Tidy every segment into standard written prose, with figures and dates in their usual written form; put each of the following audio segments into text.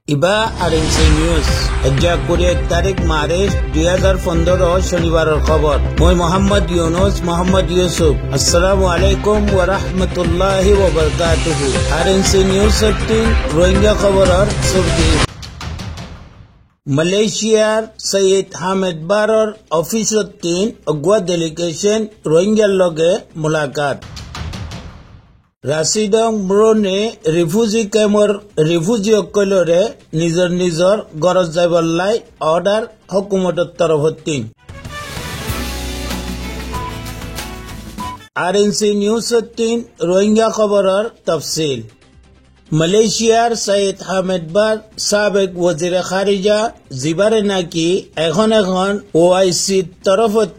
ইবা RNC news 1 তারিখ March 2015 শনিবারের খবর। মই মোহাম্মদ ইউসুফ। আসসালামু আলাইকুম ওয়া রাহমাতুল্লাহি ওয়া বারাকাতুহু। আরএনসি নিউজ 13 রোহিঙ্গা খবরের সুরতি। মালয়েশিয়ার সৈয়দ হামিদ বারর অফিসত 3 অগুয়া ডেলিগেশন রোহিঙ্গার লগে মুলাকাত। রাশিদং ব্রনে রিফিউজি ক্যাম্পর রিফিউজি অকলরে নিজর গরজ যাইবল্লাই অর্ডার হুকুমতের তরফত। আরএনসি নিউজ 13 রোহিঙ্গা খবরের তফসিল। মালয়েশিয়ার সৈয়দ হামিদ বার সাবেক ওয়াজির খারিজা জিবারে নাকি এখন ওআইসি তরফত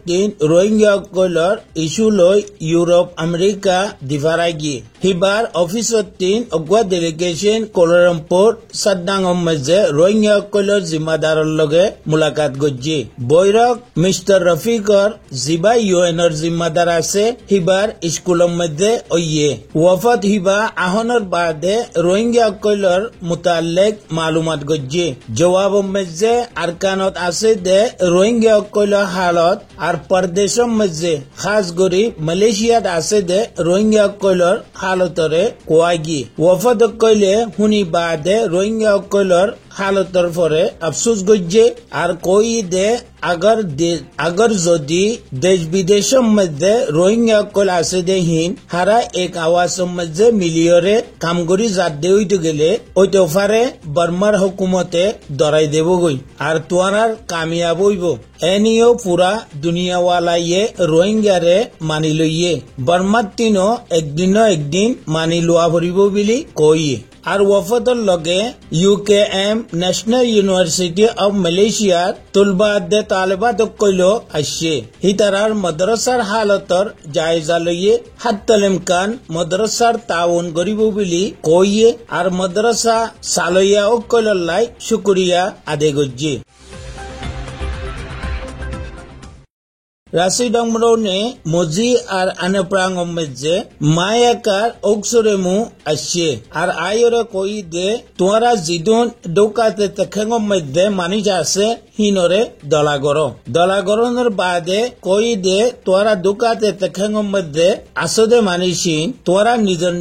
রোহিঙ্গা কলর ইস্যু লই ইউরোপ আমেরিকা দিফারাগি হিবার অফিসত অগুয়া ডেলিগেশন কোলালামপুর সাদ্দাংর মাঝে রোহিঙ্গা কলর জিম্মাদারর লগে মুলাকাত গজ্জি। বৈরক মিস্টার রফিকর জিবা ইউএনর জিম্মাদার আছে হিবার স্কুলের মধ্যে ওইয়ে ওয়াফত হিবা আহনের বাদে রোহিঙ্গা কলর মুতাল্লিক মালুমাত গজ্জি। জবাব মধ্যে আরকানত আছে দে রোহিঙ্গা কলর হালত আর পরদেশের মধ্যে খাস করি মালয়েশিয়াত আছে দে রোহিঙ্গা কলর হালতরে কোয়াগি। ওয়াফত কইলে হুনি বাদে রোহিঙ্গা কলর হালতর পরে আফসোস গজ্জে আর কই দে अगर যদি দেশ বিদেশের মধ্যে রোহিঙ্গা কল আছে দে হিন হারা এক আওয়াজের মধ্যে মিলিয়রে কাম করি জাত দে হইতে গেলে ওইতে পারে বর্মার হুকুমতে দরাই দেব গই আর তোয়ার কামিয়াব হইব। এনিও পুরা দুনিয়াওয়ালাইয়ে রোহিঙ্গারে মানি লইয়ে বর্মার তিনও একদিন মানি লোয়া ভরিব বুলি কইয়ে। আর ওয়াফতর লগে UKM ন্যাশনাল ইউনিভার্সিটি অব মালয়েশিয়ার তুলবাদে তালেবাত কইল আসছে হি তারার মাদ্রাসার হালতর জায়জা লইয়ে হাত্তলিমকান মাদ্রাসার তাউন গরিব বুলি কইয়ে আর মাদ্রাসা সালইয়া ও কইলাই শুকরিয়া আদে গজ্জে। রাশিদং ব্রনে মজি আর আনেপ্রাং মধ্যে মায়াকার অক্সরেমু আসছে আর আয়রে কই দে তোরা জিদুন দৌকাতে তেখেং মধ্যে মানি যাচ্ছে হিনরে দলাগরনের বাদে কই দে তোরা দৌকাতে তেখেং মধ্যে আসদে মানিসিন তোরা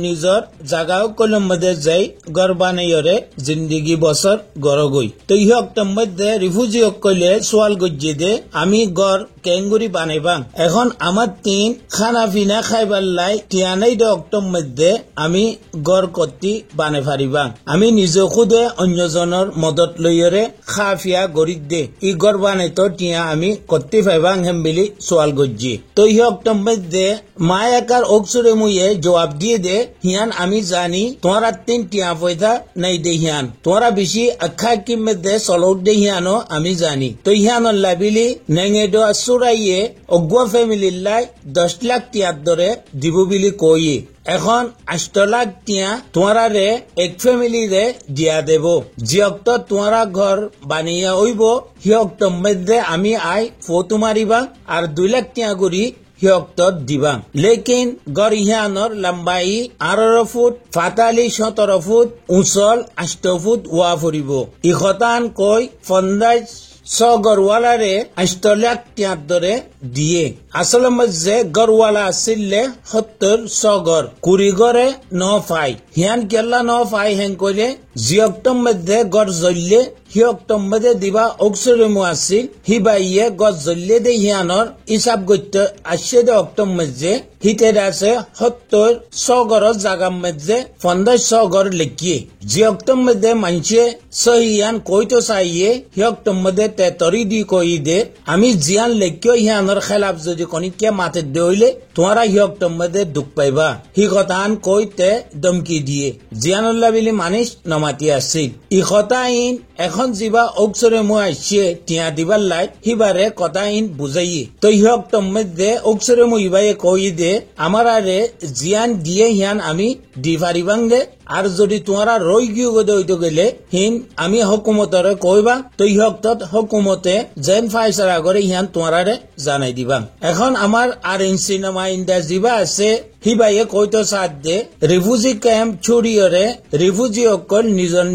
নিজর জাগাও কলম মধ্যে যাই গর বানাইরে জিন্দিগি বছর গরগই। তো ইহকটার মধ্যে রিফিউজি কইলে সোয়াল গজ্জি দে আমি গর কেঙ্গুরি বানাইবাং এখন আমার 3 খানা পিনা খাইবার লাই টিয়ানাই দে অক্টোর মধ্যে আমি গড় কত্তি বানাই ফারিবাং আমি নিজে খুদে অন্যজনের মদত লইরে খাফিয়া গরিব দে ই গড় বানাইতো টিয়া আমি কত্তি ফাইবাং হেম বিলি সোয়াল গজ্জি। তো ই অক্টোর মধ্যে মায়াকার অক্সরে মুয়ে জবাব দিয়ে দে হিয়ান আমি জানি তোরা 3 টিয়া পয়সা নাই দে হিয়ান তোরা বেশি আখা কি মধ্যে সলৌট দে হিয়ানো আমি জানি। তো হিয়ান লাবিলি নেঙে দো সুরাইয়ে অগুয়া ফ্যামিলির লাই 10 লাখ টিয়ার দরে দিব বুলি কইয়ে এখন 8 লাখ টিয়া তোমারে এক ফ্যামিলি রে দিয়া দেব জিয়ক্ত তোমারা ঘর বানিয়া হইব হিয়ক্ত মধ্যে আমি আই ফটো মারিবা আর 2 লাখ টিয়া করি হিয়ক্ত দিবা। লেকিন গর ইহানর লম্বাই 18 ফুট ফাতালি 17 ফুট উঁচল 8 ফুট ওয়া ফুরিব ইখতান কই 15 গরওয়ালারে 8 লাখ টিয়ার দরে দিয়ে আসলে মধ্যে গরওয়ালা আসলে 70 গর কুড়ি গড়ে 9 পাই হিয়ান কেলা 9 পাই হেন কইলে জিয়ক্তম মধ্যে গড় জ্বললে হিয়ক্তম মধ্যে দিবা অক্সরেমু আসিল হিবাইয়ে গড় জ্বললে দে হিয়ানর হিসাব করতে আসছে দে অক্টোর মধ্যে হিতে আছে 70 গড়ের জাগার মধ্যে 15 গড় লেখিয়ে জিয়ক্তম মধ্যে মানছে সহিয়ান কইতো চাইয়ে হিয়ক্তম মধ্যে 43 দি কই দে আমি জিয়ান লেখিও হিয়ানর খেলাফ যদি কনিকে মাতে দইলে তোমারা হিয়ক্তম মধ্যে দুঃখ পাইবা হি কথান কইতে দমকি দিয়ে জিয়ানুল্লাহ বিলি মানিস নমাতি আসছিল ই কথাইন এখন জিবা অক্সরে মু আসছে টিয়া দিবার লাই হিবারে কথাইন বুঝাইয়ে। তো হিয়ক্তম মধ্যে অক্সরে মু ইবাই কই দে আমার আরে জিয়ান দিয়ে হিয়ান আমি দি ফারিবাং দে আর যদি তোমারা রই গিয়ে গদে হইতে গেলে হিন আমি হকুমতরে কইবা তো ইহক্তত হকুমতে যেন ফাইসারা করে ইহান তোমারারে জানাই দিবা এখন আমার আর ইন সিনেমা ইন্ডা জিবা আছে হিবাইয়ে কইতো সাথ দে রিফিউজি ক্যাম্প ছড়িয়রে রিফিউজি অকল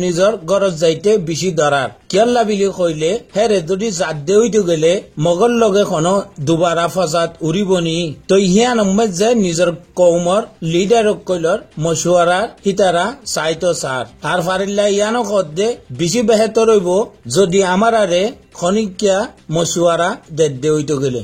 নিজর গরজ যাইতে বেশি দরার কেল্লা বিলি কইলে হেরে যদি জাত দে হইতে গেলে মগল লগে কোনো দুবারা ফসাদ উড়িবনি তো ইহান উম্মেদ যে নিজর কৌমর লিডার অকলর মশুয়ারার হিতারা চাইতো সার আর ফারিল্লা ইয়ানো কদ দে বেশি বেহেতর হইব যদি আমার আরে খনিকিয়া মশুয়ারা দে হইতে গেলে